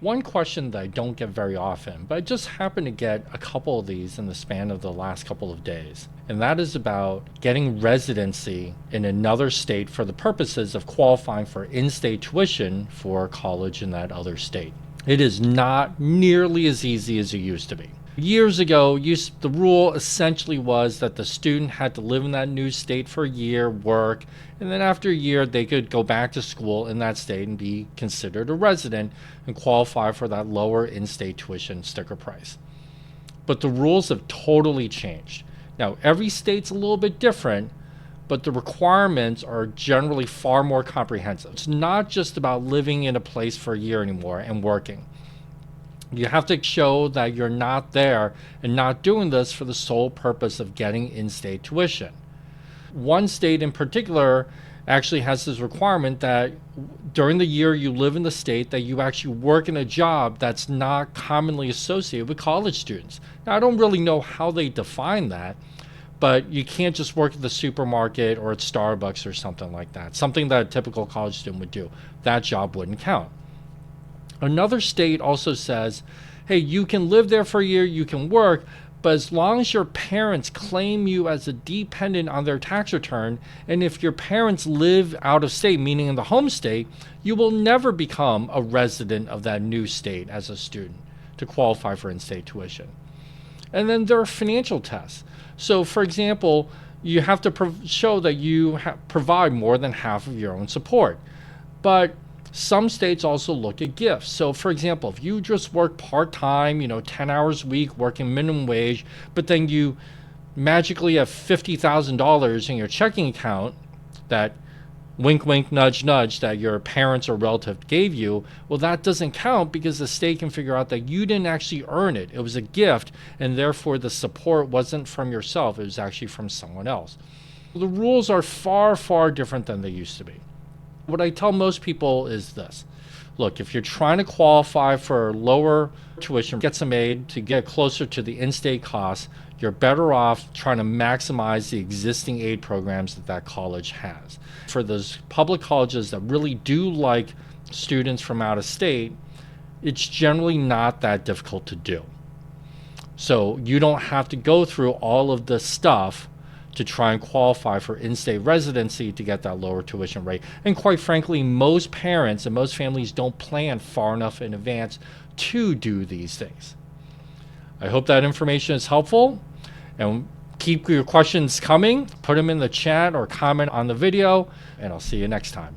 One question that I don't get very often, but I just happened to get a couple of these in the span of the last couple of days, and that is about getting residency in another state for the purposes of qualifying for in-state tuition for college in that other state. It is not nearly as easy as it used to be. Years ago, the rule essentially was that the student had to live in that new state for a year, work, and then after a year, they could go back to school in that state and be considered a resident and qualify for that lower in-state tuition sticker price. But the rules have totally changed. Now, every state's a little bit different, but the requirements are generally far more comprehensive. It's not just about living in a place for a year anymore and working. You have to show that you're not there and not doing this for the sole purpose of getting in-state tuition. One state in particular actually has this requirement that during the year you live in the state that you actually work in a job that's not commonly associated with college students. Now, I don't really know how they define that, but you can't just work at the supermarket or at Starbucks or something like that, something that a typical college student would do. That job wouldn't count. Another state also says, hey, you can live there for a year, you can work, but as long as your parents claim you as a dependent on their tax return, and if your parents live out of state, meaning in the home state, you will never become a resident of that new state as a student to qualify for in-state tuition. And then there are financial tests. So for example, you have to show that you provide more than half of your own support. But some states also look at gifts. So for example, if you just work part-time, 10 hours a week, working minimum wage, but then you magically have $50,000 in your checking account that wink, wink, nudge, nudge that your parents or relative gave you, well, that doesn't count because the state can figure out that you didn't actually earn it. It was a gift, and therefore the support wasn't from yourself. It was actually from someone else. The rules are far, far different than they used to be. What I tell most people is this. Look, if you're trying to qualify for lower tuition, get some aid to get closer to the in-state costs, you're better off trying to maximize the existing aid programs that college has. For those public colleges that really do like students from out of state, it's generally not that difficult to do. So you don't have to go through all of this stuff to try and qualify for in-state residency to get that lower tuition rate. And quite frankly, most parents and most families don't plan far enough in advance to do these things. I hope that information is helpful, and keep your questions coming. Put them in the chat or comment on the video, and I'll see you next time.